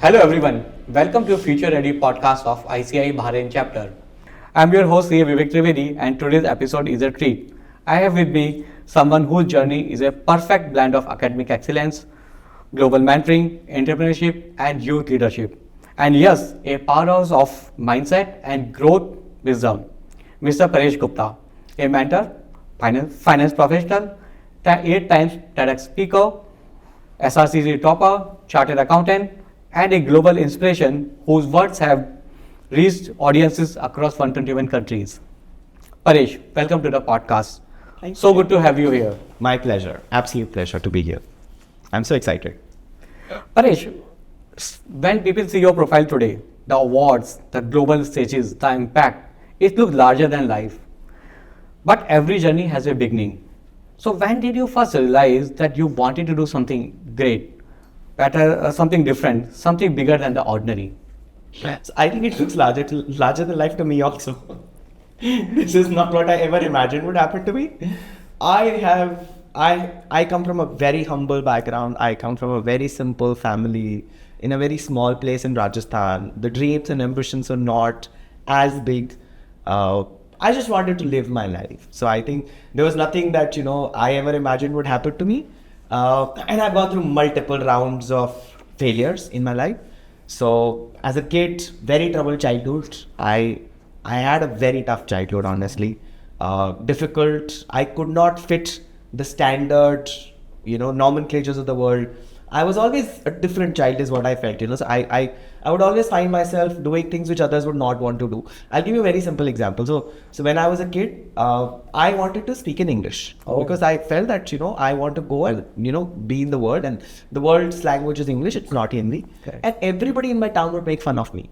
Hello everyone, welcome to Future Ready podcast of ICI Bahrain Chapter. I'm your host CA Vivek Trivedi and today's episode is a treat. I have with me someone whose journey is a perfect blend of academic excellence, global mentoring, entrepreneurship and youth leadership. And yes, a powerhouse of mindset and growth wisdom. Mr. Paresh Gupta, a mentor, finance professional, 8 times TEDx speaker, SRCC Topper, chartered accountant, and a global inspiration whose words have reached audiences across 121 countries. Paresh, welcome to the podcast. Thank So you. good to have you here. My pleasure. Absolute pleasure to be here. I'm so excited. Paresh, when people see your profile today, the awards, the global stages, the impact, it looks larger than life. But every journey has a beginning. So when did you first realize that you wanted to do something great, better, something different, something bigger than the ordinary? So I think it looks larger than life to me also. This is not what I ever imagined would happen to me. I come from a very humble background. I come from a very simple family in a very small place in Rajasthan. The dreams and ambitions are not as big. I just wanted to live my life. So I think there was nothing that, I ever imagined would happen to me. And I've gone through multiple rounds of failures in my life. So as a kid, very troubled childhood. I had a very tough childhood, honestly. Difficult. I could not fit the standard, nomenclatures of the world. I was always a different child is what I felt, So I would always find myself doing things which others would not want to do. I'll give you a very simple example. So when I was a kid, I wanted to speak in English because I felt that, I want to go and, be in the world, and the world's language is English. It's not Hindi. Okay. And everybody in my town would make fun of me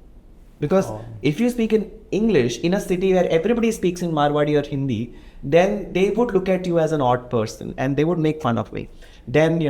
because if you speak in English in a city where everybody speaks in Marwadi or Hindi, then they would look at you as an odd person and they would make fun of me. Then,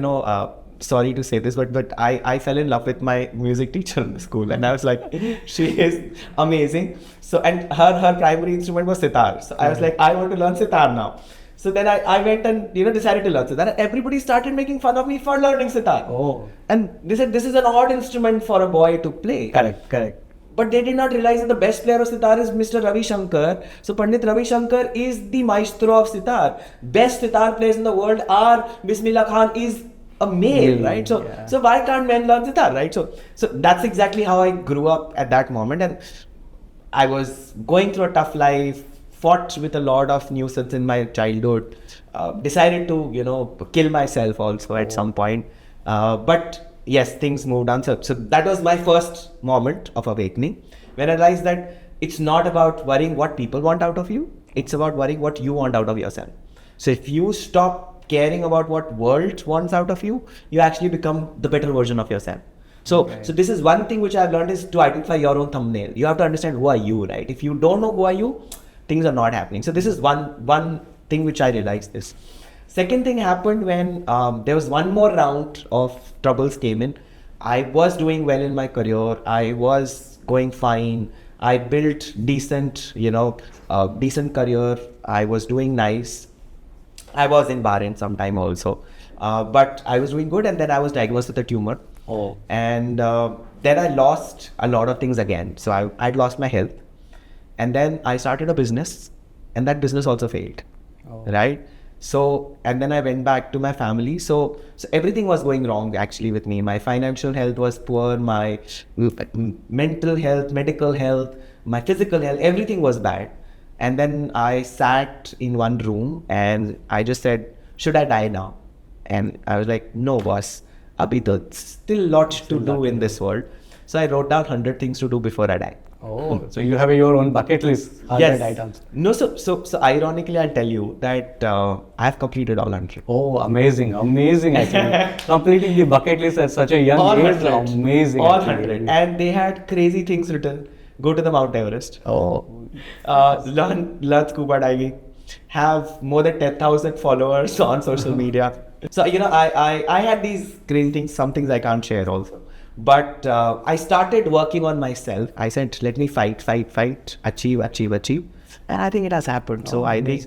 sorry to say this, but I fell in love with my music teacher in the school, and I was like, she is amazing. So, and her primary instrument was sitar. So I was like, I want to learn sitar now. So then I went and, decided to learn sitar, and everybody started making fun of me for learning sitar. And they said, this is an odd instrument for a boy to play. Correct. But they did not realize that the best player of sitar is Mr. Ravi Shankar. So Pandit Ravi Shankar is the maestro of sitar. Best sitar players in the world are Bismillah Khan is a male, right? So why can't men learn sitar, right? So that's exactly how I grew up at that moment, and I was going through a tough life, fought with a lot of nuisance in my childhood, decided to kill myself also at some point, but yes, things moved on. So that was my first moment of awakening when I realized that it's not about worrying what people want out of you, it's about worrying what you want out of yourself. So if you stop caring about what world wants out of you, you actually become the better version of yourself. So this is one thing which I've learned is to identify your own thumbnail. You have to understand who are you, right? If you don't know who are you, things are not happening. So this is one thing which I realized this. Second thing happened when there was one more round of troubles came in. I was doing well in my career. I was going fine. I built decent career. I was doing nice. I was in Bahrain sometime also, but I was doing good, and then I was diagnosed with a tumor. And then I lost a lot of things again. So I'd lost my health, and then I started a business, and that business also failed, right? So, and then I went back to my family. So everything was going wrong actually with me. My financial health was poor, my mental health, medical health, my physical health, everything was bad. And then I sat in one room and I just said, should I die now? And I was like, no boss, abhi to still lots to do in this world. So I wrote down 100 things to do before I die. So you have your own bucket list, 100 items. No, so ironically, I'll tell you that I have completed all 100. Amazing actually. Completing the bucket list at such a young all age, 100. amazing. All actually. 100. And they had crazy things written. Go to the Mount Everest. Learn scuba diving. Have more than 10,000 followers on social media. So, I had these crazy things, some things I can't share also. But I started working on myself. I said, let me fight, achieve. And I think it has happened. So I think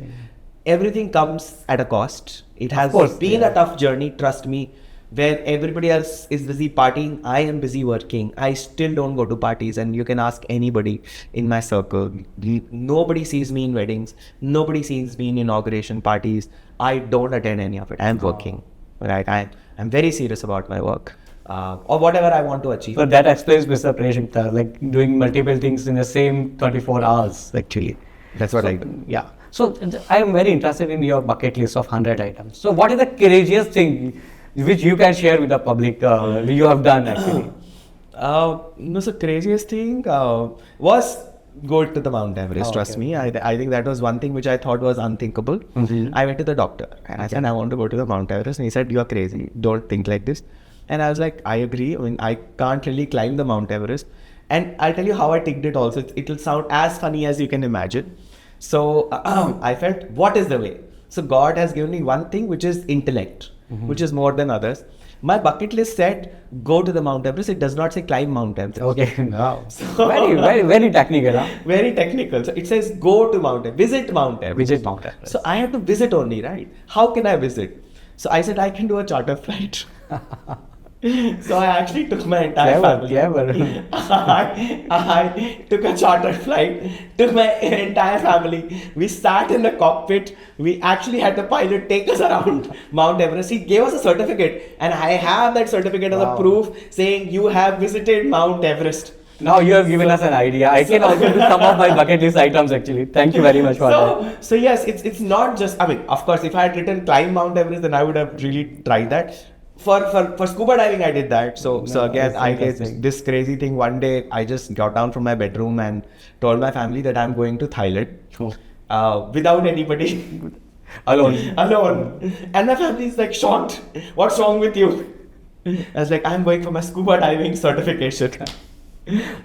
everything comes at a cost. It has been a tough journey, trust me. where everybody else is busy partying, I am busy working. I still don't go to parties, and you can ask anybody in my circle. Nobody sees me in weddings. Nobody sees me in inauguration parties. I don't attend any of it. I'm working, right? I'm very serious about my work. Or whatever I want to achieve. So that explains Mr. Paresh Gupta, like doing multiple things in the same 24 hours actually. That's what I do. Yeah. So I am very interested in your bucket list of 100 items. So what is the craziest thing which you can share with the public you have done actually? So craziest thing was go to the Mount Everest. Trust me, I think that was one thing which I thought was unthinkable. I went to the doctor and I said I want to go to the Mount Everest, and he said, you are crazy. Don't think like this. And I was like, I agree. I mean, I can't really climb the Mount Everest. And I'll tell you how I ticked it also. It'll sound as funny as you can imagine. So I felt, what is the way? So God has given me one thing, which is intellect, which is more than others. My bucket list said, go to the Mount Everest. It does not say climb Mount Everest. Okay, wow. So very technical. Huh? Very technical. So it says, go to Mount Everest, visit Mount Everest. Visit Mount Everest. So I have to visit only, right? How can I visit? So I said, I can do a charter flight. So I actually took my entire family. I took a chartered flight, took my entire family. We sat in the cockpit. We actually had the pilot take us around Mount Everest. He gave us a certificate, and I have that certificate as a proof saying you have visited Mount Everest. Now you have given us an idea. I can also do some of my bucket list items actually. Thank you very much for that. So yes, it's not just, I mean, of course, if I had written climb Mount Everest, then I would have really tried that. For scuba diving, I did that. So again, I did this crazy thing. One day, I just got down from my bedroom and told my family that I'm going to Thailand without anybody. Alone. And my family is like shocked. What's wrong with you? I was like, I'm going for my scuba diving certification.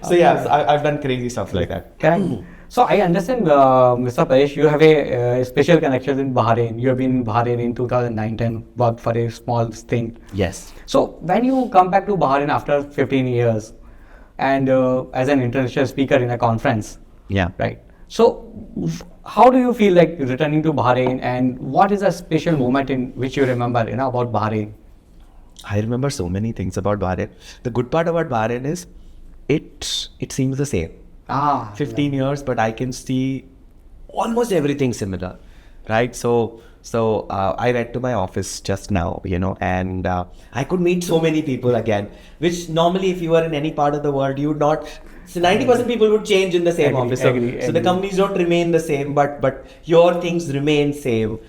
So yeah, I've done crazy stuff like that. Correct. So I understand, Mr. Paresh, you have a special connection in Bahrain. You have been in Bahrain in 2009 worked for a small stint. Yes. So when you come back to Bahrain after 15 years and as an international speaker in a conference, yeah, right? So how do you feel like returning to Bahrain, and what is a special moment in which you remember, about Bahrain? I remember so many things about Bahrain. The good part about Bahrain is it seems the same. 15 years, but I can see almost everything similar, right? So I went to my office just now, and I could meet so many people again, which normally if you were in any part of the world, you would not. So 90% people would change in the same office. So the companies don't remain the same, but your things remain same.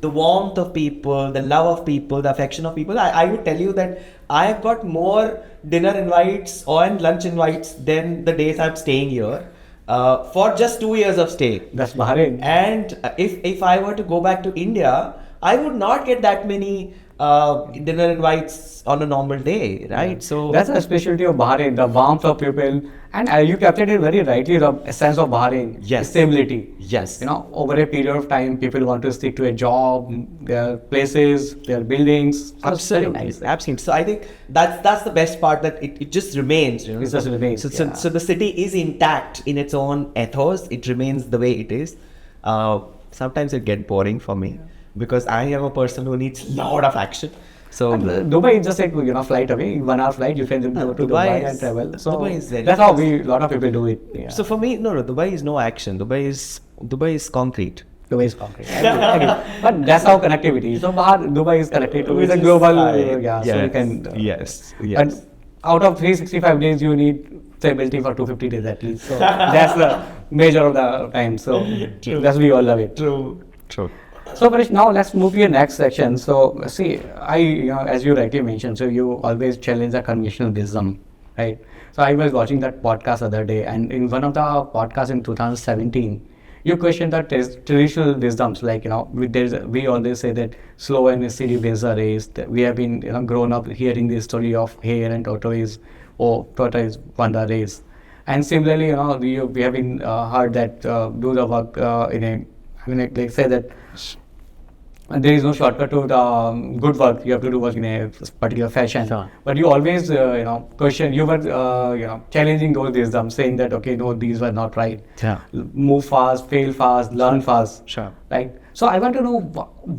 The warmth of people, the love of people, the affection of people. I would tell you that I have got more dinner invites and lunch invites than the days I'm staying here for just 2 years of stay. That's Bahrain. And if I were to go back to India, I would not get that many dinner invites on a normal day, right? So that's a specialty of Bahrain, the warmth of people, and you captured it very rightly, the essence of Bahrain. Yes. Stability. Yes. Over a period of time, people want to stick to a job, their places, their buildings. Absolutely. Nice. Absolutely. So I think that's the best part, that it just remains. It just remains. So the city is intact in its own ethos. It remains the way it is. Sometimes it gets boring for me. Because I am a person who needs a lot of action. So Dubai is just a flight away, 1 hour flight. You can go to Dubai and travel. So Dubai is very that's how a lot of people do it. Yeah. So for me, no, Dubai is no action. Dubai is concrete. Dubai is concrete. But that's how connectivity is. So Dubai is connected to it's a global. Yes, so you can. Yes. And out of 365 days, you need stability for 250 days at least. So that's the measure of the time. So that's we all love it. True. So Paresh, now let's move to your next section. So see, as you rightly mentioned, so you always challenge the conventional wisdom, right? So I was watching that podcast other day, and in one of the podcasts in 2017, you questioned the traditional wisdoms, like we always say that slow and steady wins the race. That we have been grown up hearing the story of hare and tortoise won the race, and similarly, we have been heard that do the work like say that there is no shortcut to the good work. You have to do work in a particular fashion. Sure. But you always, question. You were, challenging those wisdoms, saying that okay, no, these were not right. Yeah. Move fast, fail fast, learn fast. Sure. Right. So I want to know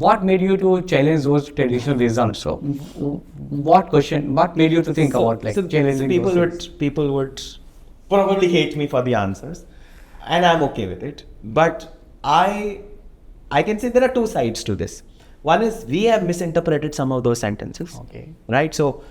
what made you to challenge those traditional wisdoms. So what made you to think about challenging people those things? people would probably hate me for the answers, and I'm okay with it. But I can say there are two sides to this. One is we have misinterpreted some of those sentences. Okay. Right. So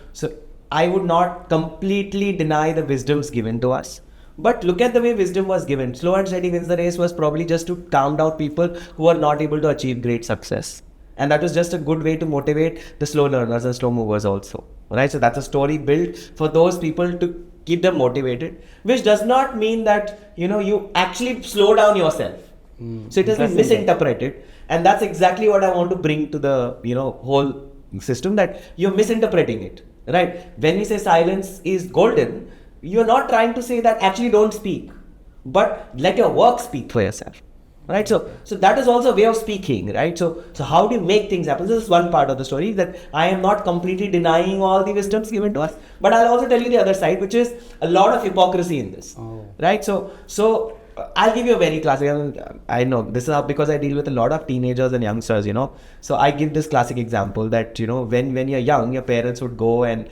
I would not completely deny the wisdoms given to us. But look at the way wisdom was given. Slow and steady wins the race was probably just to calm down people who are not able to achieve great success. And that was just a good way to motivate the slow learners and slow movers also. Right? So that's a story built for those people to keep them motivated, which does not mean that, you actually slow down yourself. So it has been misinterpreted. And that's exactly what I want to bring to the, whole system, that you're misinterpreting it. Right? When we say silence is golden, you're not trying to say that actually don't speak, but let your work speak for yourself, right? So that is also a way of speaking, right? So how do you make things happen? This is one part of the story, that I am not completely denying all the wisdoms given to us, but I'll also tell you the other side, which is a lot of hypocrisy in this, right? So I'll give you a very classic, I know this is because I deal with a lot of teenagers and youngsters, so I give this classic example that, when you're young, your parents would go and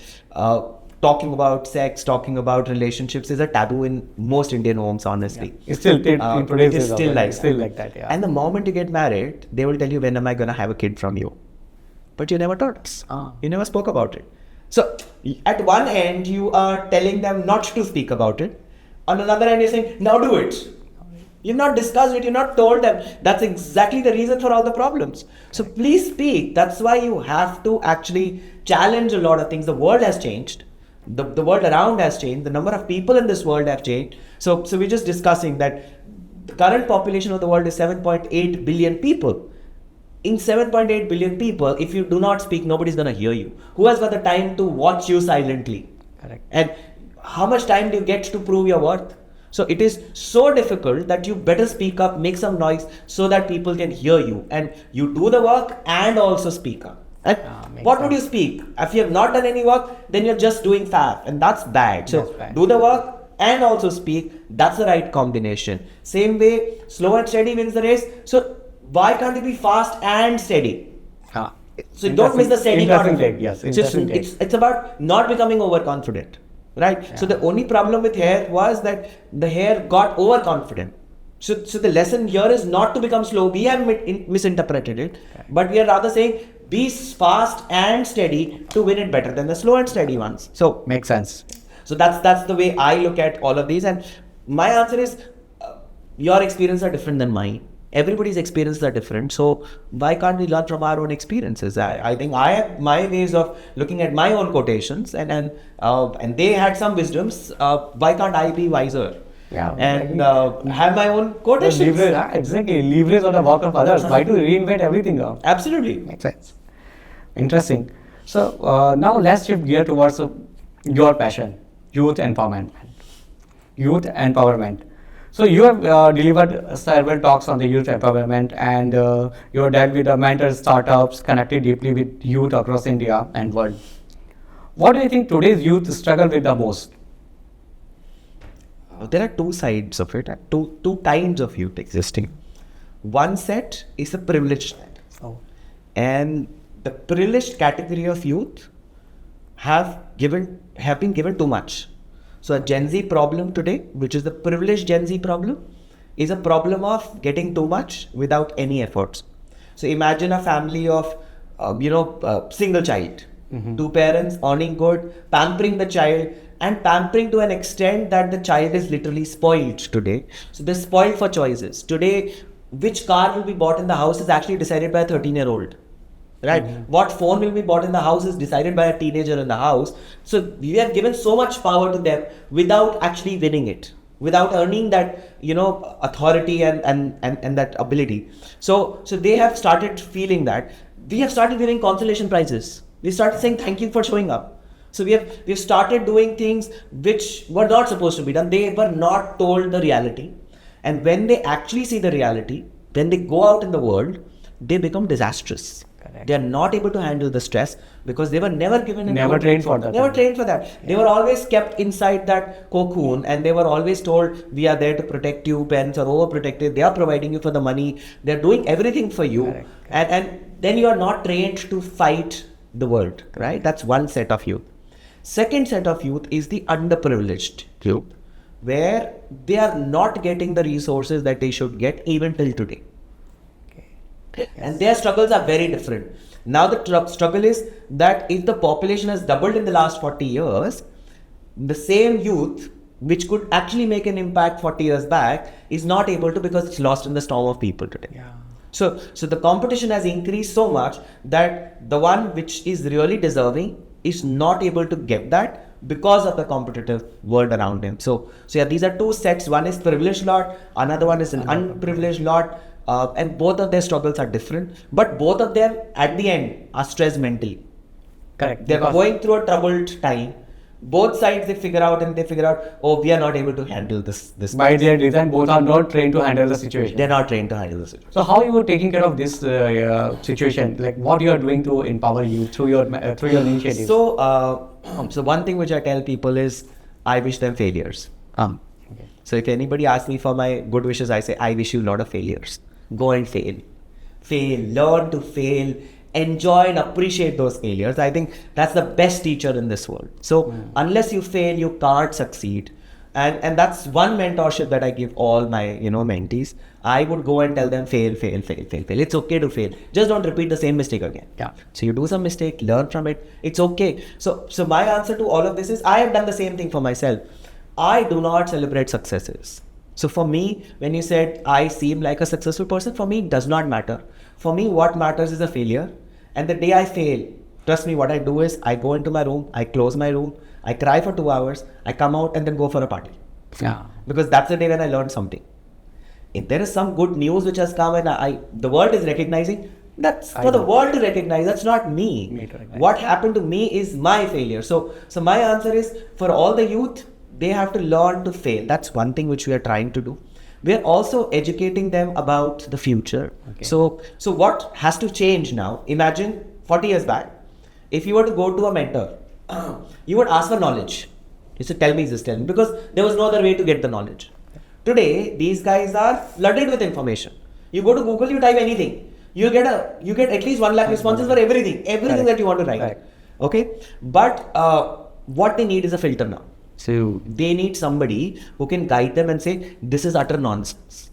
talking about sex, talking about relationships is a taboo in most Indian homes, honestly. Yeah. It's still in today's it's still like that. Yeah. And the moment you get married, they will tell you, when am I going to have a kid from you? But you never told us. You never spoke about it. So at one end, you are telling them not to speak about it. On another end, you're saying, now do it. You've not discussed it, you've not told them. That's exactly the reason for all the problems. So please speak. That's why you have to actually challenge a lot of things. The world has changed. The world around has changed. The number of people in this world have changed. So we're just discussing that the current population of the world is 7.8 billion people. In 7.8 billion people, if you do not speak, nobody's going to hear you. Who has got the time to watch you silently? Correct. And how much time do you get to prove your worth? So it is so difficult that you better speak up, make some noise so that people can hear you. And you do the work and also speak up. And what would you speak? If you have not done any work, then you're just doing faff, and that's bad. So do the work and also speak. That's the right combination. Same way, slow and steady wins the race. So why can't it be fast and steady? So don't miss the steady part of it. Yes, it's about not becoming overconfident, right? Yeah. So the only problem with hair was that the hair got overconfident. So the lesson here is not to become slow. We have misinterpreted it, but we are rather saying be fast and steady to win it better than the slow and steady ones. So makes sense. So that's the way I look at all of these, and my answer is your experiences are different than mine. Everybody's experiences are different. So why can't we learn from our own experiences? I think I have my ways of looking at my own quotations, and they had some wisdoms. Why can't I be wiser? Yeah, and have my own quotations. Leverage, exactly. Leverage on the work of others. Why to reinvent everything? Absolutely. Makes sense. Interesting. So now let's shift gear towards your passion, youth empowerment. So you have delivered several talks on the youth empowerment, and you have dealt with the mentor startups, connected deeply with youth across India and world. What do you think today's youth struggle with the most? There are two sides of it, two kinds of youth existing. One set is the privileged set. And the privileged category of youth have been given too much. So a Gen Z problem today, which is the privileged Gen Z problem, is a problem of getting too much without any efforts. So imagine a family of, single child, two parents earning good, pampering the child, and pampering to an extent that the child is literally spoiled today. So they're spoiled for choices. Today, which car will be bought in the house is actually decided by a 13-year-old. Right? What phone will be bought in the house is decided by a teenager in the house. So we have given so much power to them without actually winning it, without earning that, authority and that ability. So they have started feeling that. We have started giving consolation prizes. We started saying thank you for showing up. So we've started doing things which were not supposed to be done. They were not told the reality. And when they actually see the reality, when they go out in the world, they become disastrous. Correct. They are not able to handle the stress because they were never given Never trained for that. Never trained for that. They were always kept inside that cocoon, and they were always told, we are there to protect you. Parents are overprotective. They are providing you for the money. They are doing everything for you. Correct. And then you are not trained to fight the world, right? That's one set of youth. Second set of youth is the underprivileged youth, where they are not getting the resources that they should get even till today. And their struggles are very different. Now the struggle is that if the population has doubled in the last 40 years, the same youth which could actually make an impact 40 years back is not able to, because it's lost in the storm of people today. Yeah. So the competition has increased so much that the one which is really deserving is not able to get that because of the competitive world around him. So yeah, these are two sets. One is privileged lot, another one is an unprivileged lot. And both of their struggles are different, but both of them at the end are stressed mentally. Correct. They're going through a troubled time. Both sides they figure out, oh, we are not able to handle this. By their design, both are not trained to handle the situation. They're not trained to handle the situation. So how you are taking care of this situation? Like what you are doing to empower you through your initiative? So one thing which I tell people is, I wish them failures. Okay. So if anybody asks me for my good wishes, I say, I wish you a lot of failures. Go and fail. Fail, learn to fail, enjoy and appreciate those failures. I think that's the best teacher in this world. So unless you fail, you can't succeed. And that's one mentorship that I give all my mentees. I would go and tell them, fail. It's okay to fail. Just don't repeat the same mistake again. Yeah. So you do some mistake, learn from it. It's okay. So my answer to all of this is, I have done the same thing for myself. I do not celebrate successes. So for me, when you said I seem like a successful person, for me it does not matter. For me, what matters is a failure. And the day I fail, trust me, what I do is I go into my room, I close my room, I cry for 2 hours, I come out and then go for a party. Yeah. Because that's the day when I learned something. If there is some good news which has come and the world is recognizing, that's for the world to recognize. That's not me. What happened to me is my failure. So my answer is, for all the youth, they have to learn to fail. That's one thing which we are trying to do. We are also educating them about the future. Okay. So what has to change now? Imagine 40 years back, if you were to go to a mentor, you would ask for knowledge. You said, tell me this, because there was no other way to get the knowledge. Today, these guys are flooded with information. You go to Google, you type anything. You get at least 1 lakh responses for everything that you want to write. Correct. Okay, but what they need is a filter now. So they need somebody who can guide them and say, this is utter nonsense.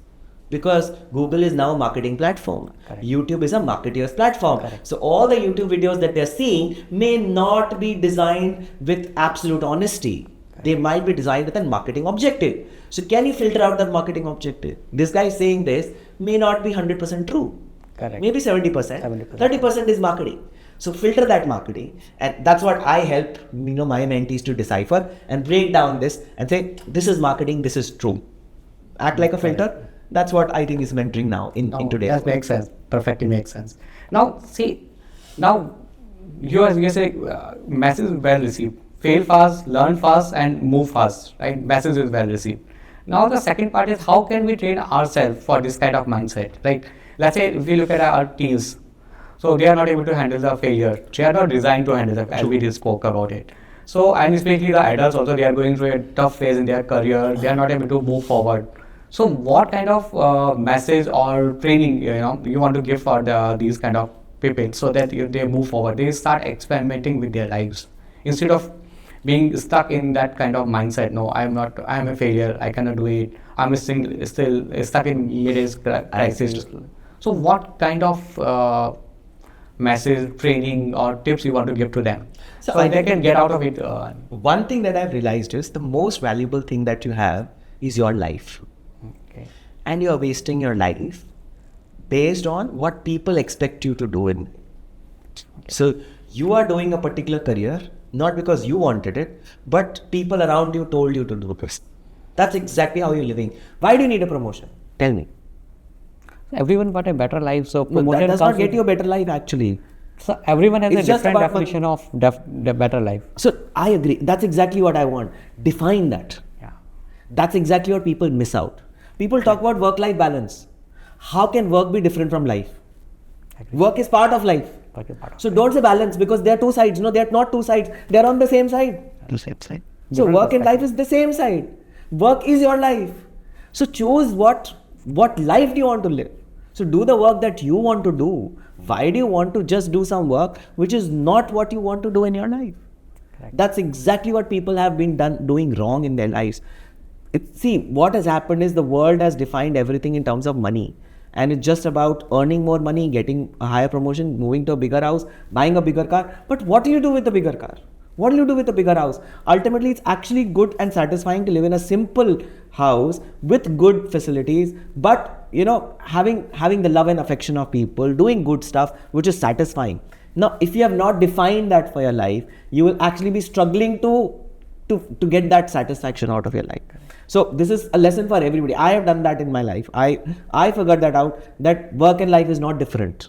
Because Google is now a marketing platform. Correct. YouTube is a marketeer's platform. Correct. So all the YouTube videos that they're seeing may not be designed with absolute honesty. Correct. They might be designed with a marketing objective. So can you filter out that marketing objective? This guy is saying this may not be 100% true. Correct. Maybe 70%. 30% is marketing. So filter that marketing, and that's what I help my mentees to decipher and break down this and say, this is marketing, this is true. Act like a filter. That's what I think is mentoring now in today's world. That makes sense. Perfectly makes sense. Now you say message is well received. Fail fast, learn fast, and move fast. Right? Message is well received. Now the second part is, how can we train ourselves for this kind of mindset? Like, let's say if we look at our teens. So they are not able to handle the failure. They are not designed to handle the, as we just spoke about it. So, and especially the adults also, they are going through a tough phase in their career. They are not able to move forward. So what kind of message or training you want to give for these kind of people so that they move forward? They start experimenting with their lives instead of being stuck in that kind of mindset. No, I am a failure. I cannot do it. I'm still stuck in mid-age crisis. So what kind of message, training or tips you want to give to them so they can get out of it? One thing that I've realized is the most valuable thing that you have is your life. Okay. And you're wasting your life based on what people expect you to do in it. Okay. So you are doing a particular career not because you wanted it, but people around you told you to do this. That's exactly how you're living. Why do you need a promotion? Tell me. Everyone want a better life, so promotion that does not get you a better life actually. So everyone has a different definition of the better life. So I agree. That's exactly what I want. Define that. Yeah. That's exactly what people miss out. People talk about work-life balance. How can work be different from life? Work is part of life. Work is part of So don't say balance, because there are two sides. No, they are not two sides. They are on the same side. the same side. So Different work and life perspective. is the same side. Work is your life. So choose what life do you want to live. So do the work that you want to do. Why do you want to just do some work which is not what you want to do in your life? Correct. That's exactly what people have been doing wrong in their lives. See, what has happened is the world has defined everything in terms of money. And it's just about earning more money, getting a higher promotion, moving to a bigger house, buying a bigger car. But what do you do with the bigger car? What do you do with the bigger house? Ultimately, it's actually good and satisfying to live in a simple house with good facilities, but having the love and affection of people, doing good stuff, which is satisfying. Now, if you have not defined that for your life, you will actually be struggling to get that satisfaction out of your life. So this is a lesson for everybody. I have done that in my life. I figured that out, that work and life is not different.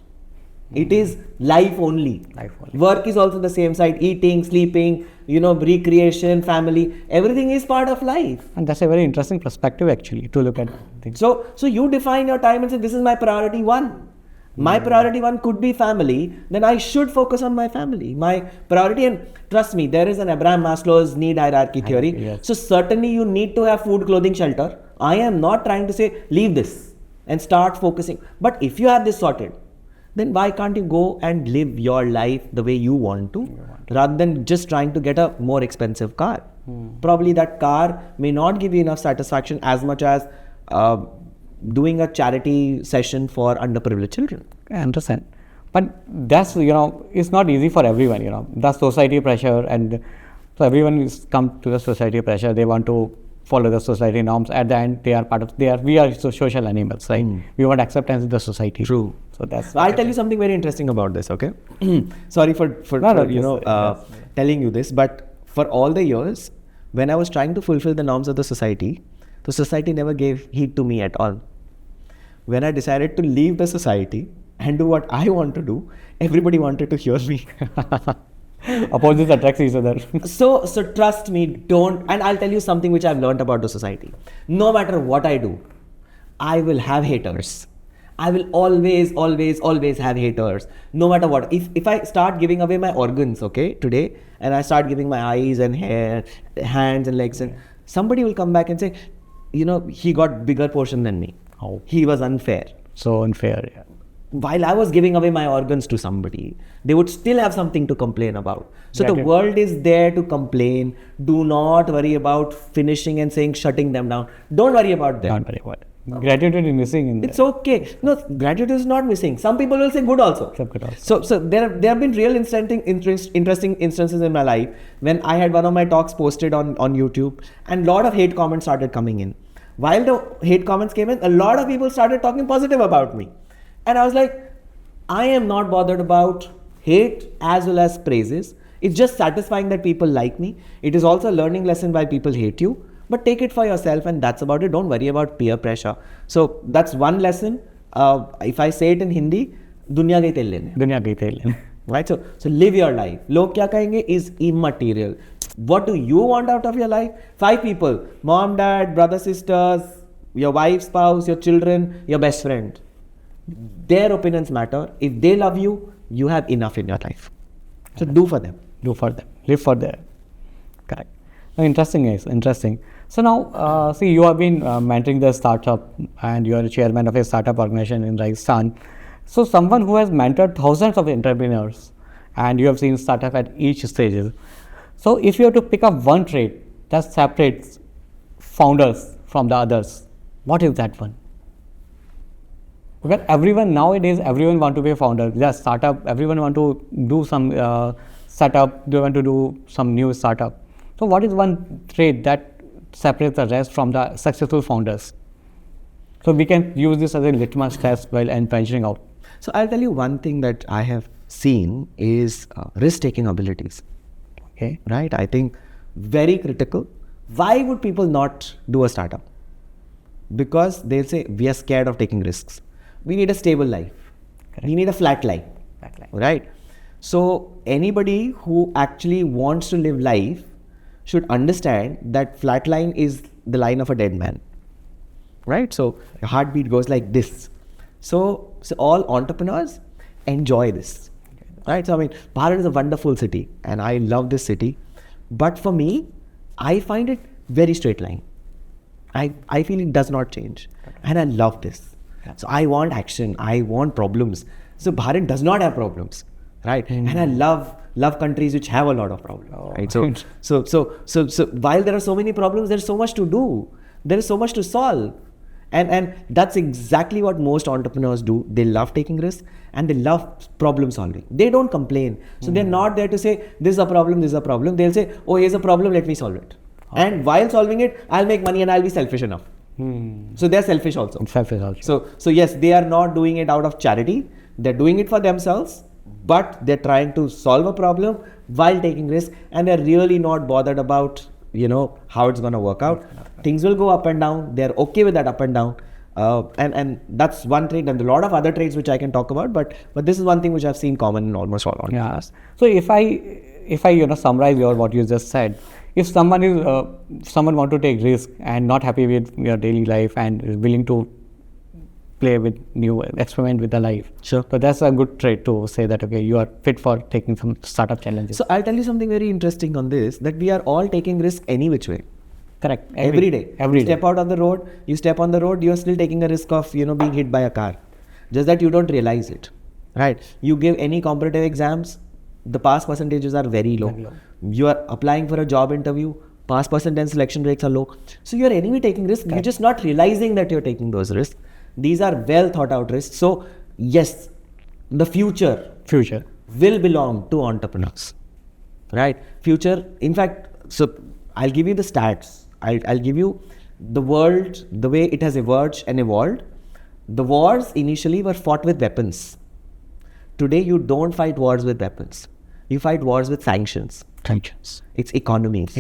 It is life only. Life only. Work is also the same side. Eating, sleeping, recreation, family, everything is part of life. And that's a very interesting perspective actually to look at things. So you define your time and say, this is my priority one. My priority one could be family, then I should focus on my family. My priority, and trust me, there is an Abraham Maslow's need hierarchy theory. Yes. So certainly you need to have food, clothing, shelter. I am not trying to say, leave this and start focusing. But if you have this sorted, then why can't you go and live your life the way you want to, rather than just trying to get a more expensive car? Probably that car may not give you enough satisfaction as much as doing a charity session for underprivileged children. I understand. But that's, it's not easy for everyone, the society pressure, and so everyone is come to the society pressure. They want to follow the society norms. At the end, we are social animals, right? We want acceptance in the society. True. So that's. I'll tell you something very interesting about this, okay? Sorry for telling you this, but for all the years, when I was trying to fulfill the norms of the society never gave heed to me at all. When I decided to leave the society and do what I want to do, everybody wanted to hear me. Opposites attract each other. So trust me, don't. And I'll tell you something which I've learned about the society. No matter what I do, I will have haters. I will always have haters. No matter what. If I start giving away my organs, okay, today, and I start giving my eyes and hair, hands and legs, and somebody will come back and say, he got bigger portion than me. Oh. He was unfair. So unfair, yeah. While I was giving away my organs to somebody, they would still have something to complain about. So the world is there to complain. Do not worry about finishing and shutting them down. Don't worry about them. Don't worry about it. Gratitude is missing in there. It's okay. No, gratitude is not missing. Some people will say good also. So there have been real interesting instances in my life when I had one of my talks posted on YouTube, and a lot of hate comments started coming in. While the hate comments came in, a lot of people started talking positive about me. And I was like, I am not bothered about hate as well as praises. It's just satisfying that people like me. It is also a learning lesson why people hate you. But take it for yourself, and that's about it. Don't worry about peer pressure. So that's one lesson. If I say it in Hindi, दुनिया गई तेल लेने. दुनिया गई तेल लेने. Right? So live your life. लोग क्या कहेंगे is immaterial. What do you want out of your life? 5 people: mom, dad, brother, sisters, your wife, spouse, your children, your best friend. Their opinions matter. If they love you, you have enough in your life. So do for them. Do for them. Live for them. Correct. Interesting, guys. Interesting. So now, see, you have been mentoring the startup, and you are a chairman of a startup organization in Rajasthan. So someone who has mentored thousands of entrepreneurs, and you have seen startup at each stage. So if you have to pick up one trait that separates founders from the others, what is that one? Because nowadays, everyone want to be a founder. Just startup, everyone want to do some setup, they want to do some new startup. So what is one trait that separates the rest from the successful founders? So we can use this as a litmus test while venturing out. So I'll tell you one thing that I have seen is risk-taking abilities. Okay. Right? I think very critical. Why would people not do a startup? Because they'll say, we are scared of taking risks. We need a stable life. Correct. We need a flat life. Right? So anybody who actually wants to live life should understand that flat line is the line of a dead man. Right? So your heartbeat goes like this. So all entrepreneurs, enjoy this, right? So I mean, Bharat is a wonderful city, and I love this city. But for me, I find it very straight line. I feel it does not change, and I love this. So I want action. I want problems. So Bharat does not have problems, right? And I love countries which have a lot of problems, right? So while there are so many problems, there's so much to do. There is so much to solve. And that's exactly what most entrepreneurs do. They love taking risks and they love problem solving. They don't complain. So they're not there to say, this is a problem, this is a problem. They'll say, oh, here's a problem, let me solve it. And while solving it, I'll make money and I'll be selfish enough. So they're selfish also. Selfish also. So yes, they are not doing it out of charity. They're doing it for themselves, but they're trying to solve a problem while taking risks, and they're really not bothered about how it's going to work out. Things will go up and down. They're okay with that up and down. And that's one trait, and a lot of other traits which I can talk about, but this is one thing which I've seen common in almost all entrepreneurs. Yes. So if I summarize what you just said, if someone want to take risk and not happy with your daily life and is willing to play with new experiment with the life, sure. So that's a good trait to say that okay, you are fit for taking some startup challenges. So I'll tell you something very interesting on this, that we are all taking risk any which way. Correct. Every day. Every day. Step out on the road, you step on the road, you are still taking a risk of being hit by a car. Just that you don't realize it, right? You give any competitive exams, the pass percentages are very low. You are applying for a job interview, pass percent and selection rates are low. So you're anyway taking risks. You're just not realizing that you're taking those risks. These are well thought out risks. So yes, the future will belong to entrepreneurs, right? Future, in fact, so I'll give you the stats. I'll give you the world, the way it has emerged and evolved. The wars initially were fought with weapons. Today, you don't fight wars with weapons. You fight wars with sanctions. It's economies.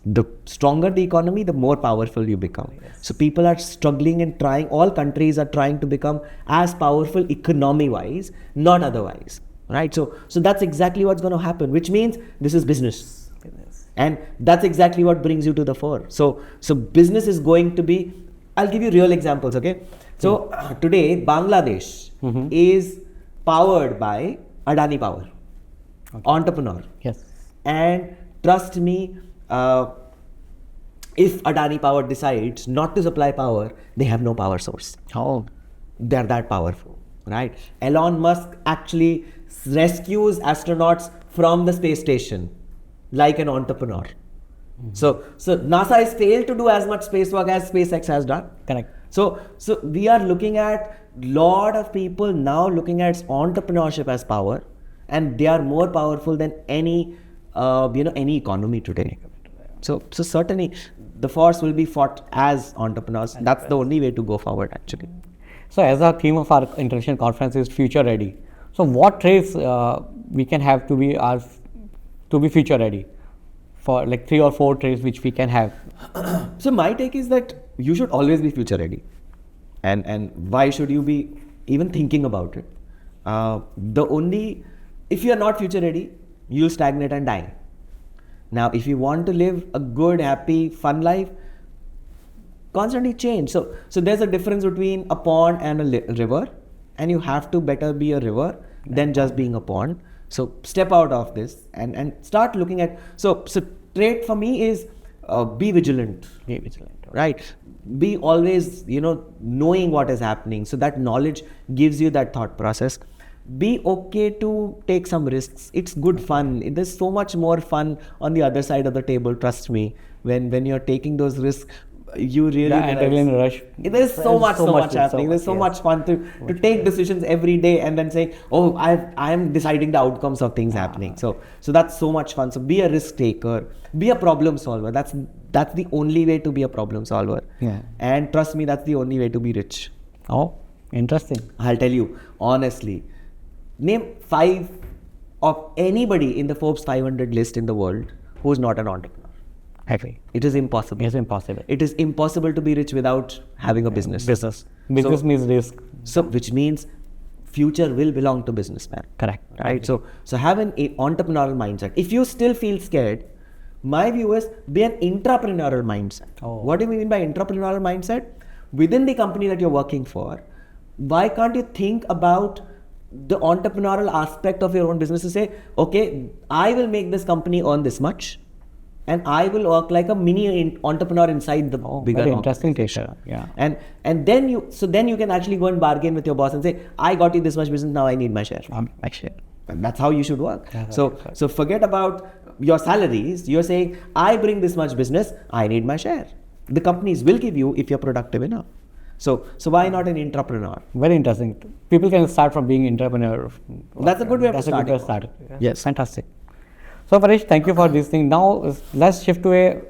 The stronger the economy, the more powerful you become. Yes. So people are struggling and trying, all countries are trying to become as powerful economy-wise, not otherwise, right? So that's exactly what's going to happen, which means this is business. And that's exactly what brings you to the fore. So business is going to be, I'll give you real examples, okay? So today, Bangladesh is powered by Adani Power, entrepreneur. Yes. And trust me, if Adani Power decides not to supply power, they have no power source. They're that powerful, right? Elon Musk actually rescues astronauts from the space station like an entrepreneur. So NASA has failed to do as much space work as SpaceX has done. Correct. So we are looking at lot of people now looking at entrepreneurship as power, and they are more powerful than any economy today. So certainly the force will be fought as entrepreneurs. That's the only way to go forward actually. So as our theme of our international conference is future ready. So what traits we can have to be future ready? For like 3 or 4 traits which we can have. So my take is that you should always be future ready. And why should you be even thinking about it? If you are not future ready, you'll stagnate and die. Now, if you want to live a good, happy, fun life, constantly change. So there's a difference between a pond and a river, and you have to better be a river than just being a pond. So step out of this and start looking at, so trait for me is be vigilant. Be vigilant. Right? Be always, knowing what is happening. So that knowledge gives you that thought process. Be okay to take some risks. It's good fun. There's so much more fun on the other side of the table, trust me. When you're taking those risks, you really adrenaline rush. There's so much happening. There's so much fun to take decisions every day and then say, oh, I am deciding the outcomes of things happening. So that's so much fun. So be a risk taker. Be a problem solver. That's the only way to be a problem solver. Yeah. And trust me, that's the only way to be rich. Oh, interesting. I'll tell you honestly. Name 5 of anybody in the Forbes 500 list in the world who is not an entrepreneur. Happy. It is impossible. It's impossible. It is impossible to be rich without having a business. Business means risk. So which means future will belong to businessman. Correct. Right. So have an entrepreneurial mindset. If you still feel scared, my view is be an intrapreneurial mindset. Oh. What do you mean by intrapreneurial mindset? Within the company that you're working for, why can't you think about the entrepreneurial aspect of your own business to say, okay, I will make this company earn this much, and I will work like a mini entrepreneur inside the bigger very interesting organization. Yeah. And then you can actually go and bargain with your boss and say, I got you this much business, now I need my share. My share. And that's how you should work. Yeah, So forget about your salaries. You're saying, I bring this much business, I need my share. The companies will give you if you're productive enough. So why not an entrepreneur? Very interesting. People can start from being entrepreneur. That's a good way of That's a good way of starting. starting. Yes. Fantastic. So Paresh, thank you for this thing. Now let's shift to a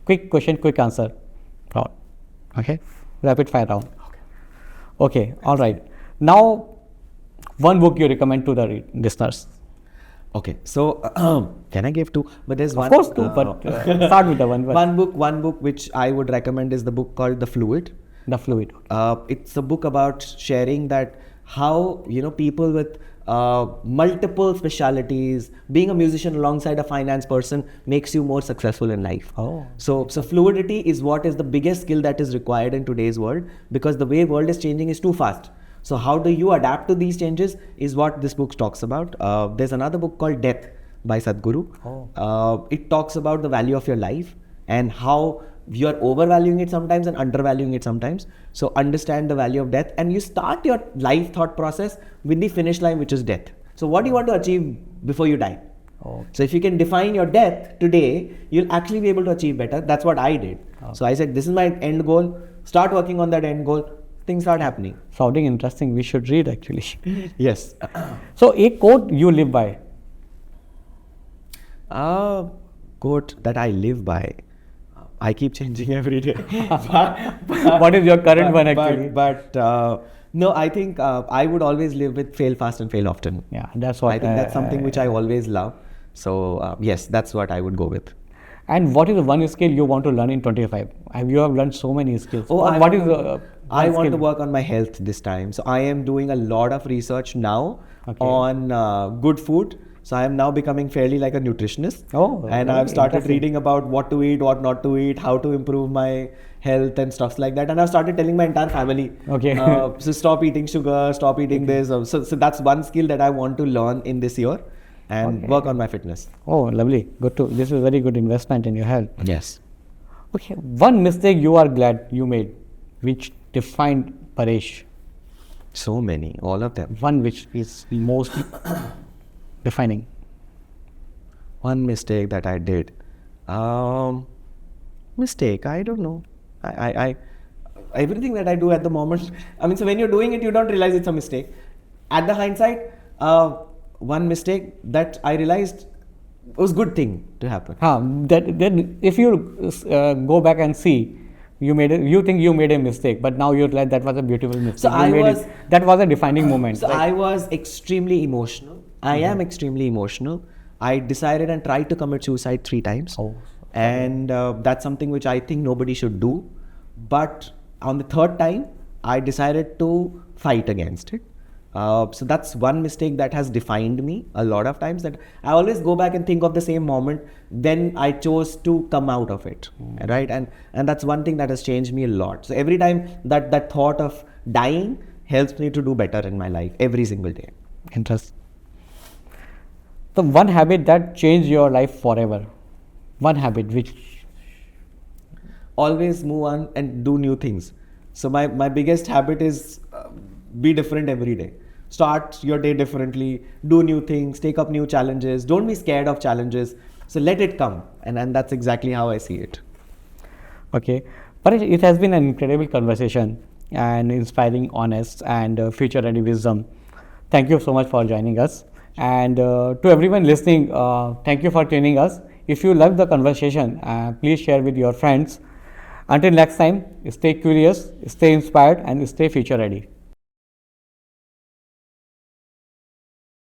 quick question, quick answer round. Okay, rapid fire round. Okay. All right. Now, one book you recommend to the listeners. Okay, so can I give two? But there's one. Of course, two. But start with the one. One book which I would recommend is the book called The Fluid. The Fluid. It's a book about sharing that how people with multiple specialities, being a musician alongside a finance person makes you more successful in life. Oh. So fluidity is what is the biggest skill that is required in today's world, because the way world is changing is too fast. So how do you adapt to these changes is what this book talks about. There's another book called Death by Sadhguru. Oh. It talks about the value of your life and how you're overvaluing it sometimes and undervaluing it sometimes. So understand the value of death, and you start your life thought process with the finish line, which is death. So what do you want to achieve before you die? Oh. So if you can define your death today, you'll actually be able to achieve better. That's what I did. Okay. So I said, this is my end goal. Start working on that end goal. Things start happening. Sounding interesting. We should read actually. Yes. So a quote you live by. Quote that I live by. I keep changing every day. What is your current one actually? No, I think I would always live with fail fast and fail often. Yeah, that's what I think that's something which I always love. So yes, that's what I would go with. And what is the one skill you want to learn in 25? You have learned so many skills. Oh, What is the I one want to skill? work on my health this time. So I am doing a lot of research now Okay. on good food. So I am now becoming fairly like a nutritionist. Oh, and very I've started interesting. reading about what to eat, what not to eat, how to improve my health and stuff like that. And I've started telling my entire family, Okay. So stop eating sugar, stop eating this. So that's one skill that I want to learn in this year and Okay. work on my fitness. Oh, lovely. Good too. This is very good investment in your health. Yes. Okay. One mistake you are glad you made, which defined Paresh. So many, all of them. One which is most defining. One mistake that I did. Mistake, I don't know. I everything that I do at the moment, I mean, so when you're doing it, you don't realize it's a mistake. At the hindsight, one mistake that I realized was good thing to happen. Then if you go back and see, you think you made a mistake, but now you're like, that was a beautiful mistake. So that was a defining moment. So right? I was extremely emotional. I am extremely emotional. I decided and tried to commit suicide 3 times. Oh. And that's something which I think nobody should do. But on the 3rd time, I decided to fight against it. So that's one mistake that has defined me a lot of times, that I always go back and think of the same moment, then I chose to come out of it, right? And that's one thing that has changed me a lot. So every time that thought of dying helps me to do better in my life every single day. Interesting. The one habit that changed your life forever. One habit which. Always move on and do new things. So my biggest habit is be different every day. Start your day differently, do new things, take up new challenges. Don't be scared of challenges. So let it come. And that's exactly how I see it. Okay. Paresh, it has been an incredible conversation and inspiring, honest, and future ready wisdom. Thank you so much for joining us. And to everyone listening, thank you for tuning us. If you love the conversation, please share with your friends. Until next time, stay curious, stay inspired, and stay future ready.